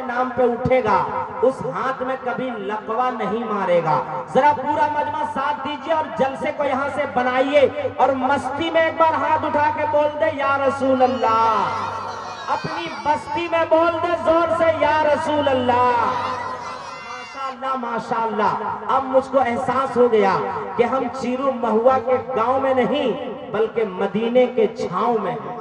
کے نام پہ اٹھے گا اس ہاتھ میں کبھی لقوہ نہیں مارے گا. ذرا پورا مجمع ساتھ دیجئے اور جلسے کو یہاں سے بنائیے اور مستی میں ایک بار ہاتھ اٹھا کے بول دے یا رسول اللہ. اپنی بستی میں بول دے زور سے یا رسول اللہ. ماشاءاللہ ماشاءاللہ. اب مجھ کو احساس ہو گیا کہ ہم چیرو مہوا کے گاؤں میں نہیں بلکہ مدینے کے چھاؤں میں ہیں.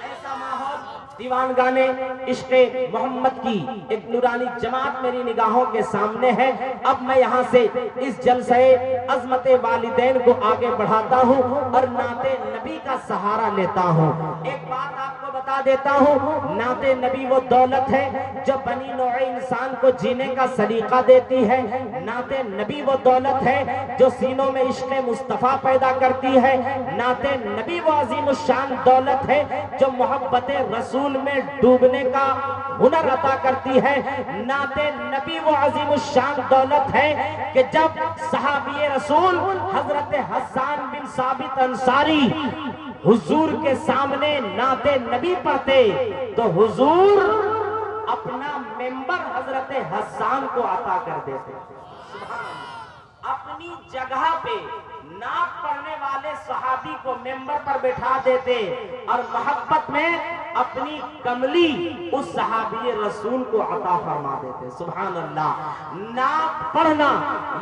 ایسا ماحول دیوان گانے عشق محمد کی ایک نورانی جماعت میری نگاہوں کے سامنے ہے. اب میں یہاں سے اس جلسے عظمت والدین کو آگے بڑھاتا ہوں اور نعت نبی کا سہارا لیتا ہوں. ایک بات آپ کو بتا دیتا ہوں, نعت نبی وہ دولت ہے جو بنی نوع انسان کو جینے کا سلیقہ دیتی ہے. نعت نبی وہ دولت ہے جو سینوں میں عشق مصطفیٰ پیدا کرتی ہے. نعت نبی وہ عظیم الشان دولت ہے جو محبت رسول میں ڈوبنے کا ہنر عطا کرتی ہے. نعت نبی وہ عظیم الشان دولت ہے کہ جب صحابی رسول حضرت حسان بن ثابت انصاری حضور کے سامنے نعت نبی پڑھتے تو حضور اپنا ممبر حضرت حسان کو عطا کر دیتے. اپنی جگہ پہ نعت پڑھنے والے صحابی کو ممبر پر بٹھا دیتے اور محبت میں اپنی کملی اس صحابی رسول کو عطا فرما دیتے. سبحان اللہ. نعت پڑھنا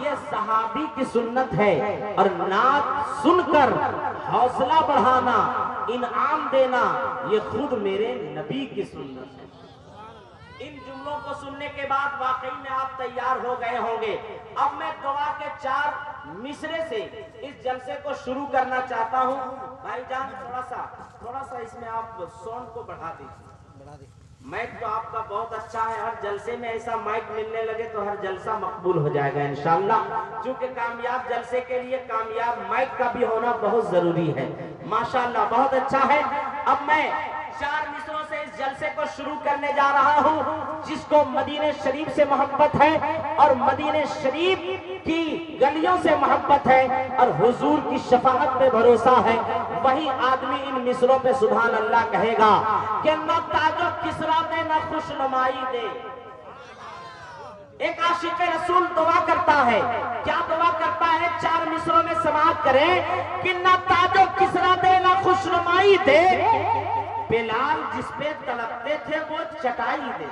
یہ صحابی کی سنت ہے اور نعت سن کر حوصلہ بڑھانا, انعام دینا یہ خود میرے نبی کی سنت ہے. ان جملوں کو سننے کے بعد واقعی میں آپ تیار ہو گئے ہوں گے. اب میں دعا کے 4 مصرے سے اس جلسے کو شروع کرنا چاہتا ہوں. بھائی جان تھوڑا سا اس میں آپ ساؤنڈ کو بڑھا دیجیے. مائک تو آپ کا بہت اچھا ہے, ہر جلسے میں ایسا مائک ملنے لگے تو ہر جلسہ مقبول ہو جائے گا انشاءاللہ. چونکہ کامیاب جلسے کے لیے کامیاب مائک کا بھی ہونا بہت ضروری ہے. ماشاءاللہ بہت اچھا ہے. اب میں 4 مصروں سے اس جلسے کو شروع کرنے جا رہا ہوں. جس کو مدینہ شریف سے محبت ہے اور مدینہ شریف کی گلیوں سے محبت ہے اور حضور کی شفاعت پہ بھروسہ ہے, وہی آدمی ان مصروں پہ سبحان اللہ کہے گا کہ نہ تاج و کسرا دے نہ خوش نمائی دے. ایک عاشق رسول دعا کرتا ہے. کیا دعا کرتا ہے؟ 4 مصروں میں سماعت کریں کہ نہ تاج و کسرا دے نہ خوش نمائی دے, بلال جس پہ تڑپتے تھے وہ چٹائی دے.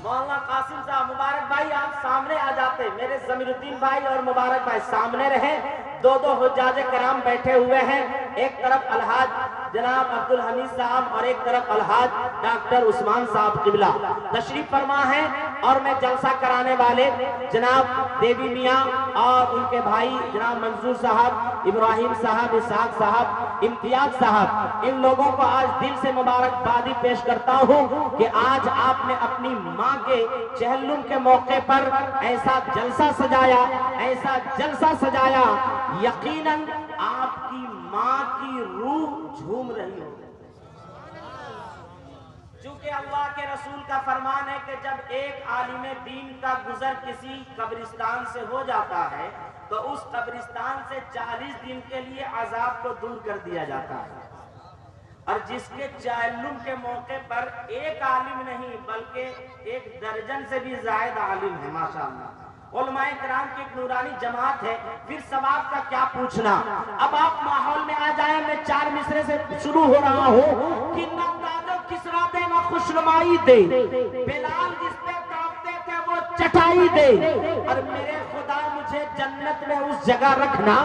مولانا قاسم صاحب, مبارک بھائی آپ سامنے آ جاتے. میرے ضمیر الدین بھائی اور مبارک بھائی سامنے رہیں. 2 حجاج کرام بیٹھے ہوئے ہیں. ایک طرف الحاج جناب عبدالحمید صاحب اور ایک طرف الحاج ڈاکٹر عثمان صاحب قبلہ تشریف فرما ہیں. اور میں جلسہ کرانے والے جناب دیوی میاں اور ان کے بھائی جناب منظور صاحب, ابراہیم صاحب, اسحاق صاحب, امتیاز صاحب, ان لوگوں کو آج دل سے مبارکبادی پیش کرتا ہوں کہ آج آپ نے اپنی ماں کے چہلم کے موقع پر ایسا جلسہ سجایا, ایسا جلسہ سجایا, یقیناً آپ کی ماں کی روح جھوم رہی ہو. چونکہ اللہ کے رسول کا فرمان ہے کہ جب ایک عالم دین کا گزر کسی قبرستان سے ہو جاتا ہے تو اس قبرستان سے 40 دن کے لیے عذاب کو دور کر دیا جاتا ہے. اور جس کے چہلم کے موقع پر ایک عالم نہیں بلکہ 1 درجن سے بھی زائد عالم ہے. ماشاءاللہ علماء کرام کی ایک نورانی جماعت ہے. پھر ثواب کا کیا پوچھنا. اب آپ ماحول میں آ جائیں. میں 4 مصرے سے شروع ہو رہا ہوں کہ نہ تاج و کسرا دے نہ خوش نمائی دے, بلال جس پہ تڑپتے تھے وہ چٹائی دے. اور میرے خدا مجھے جنت میں اس جگہ رکھنا,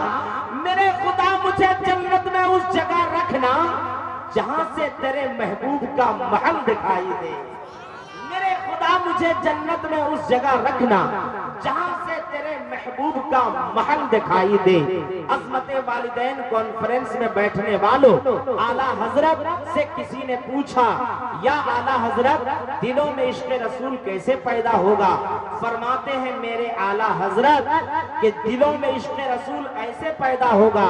میرے خدا مجھے جنت میں اس جگہ رکھنا جہاں سے تیرے محبوب کا محل دکھائی دے. میرے خدا مجھے جنت میں اس جگہ رکھنا جہاں سے تیرے محبوب کا محل دکھائی دے. عظمت والدین کانفرنس میں بیٹھنے والوں, اعلیٰ حضرت سے کسی نے پوچھا یا اعلیٰ حضرت دلوں میں عشق رسول کیسے پیدا ہوگا؟ فرماتے ہیں میرے اعلیٰ حضرت کہ دلوں میں عشق رسول ایسے پیدا ہوگا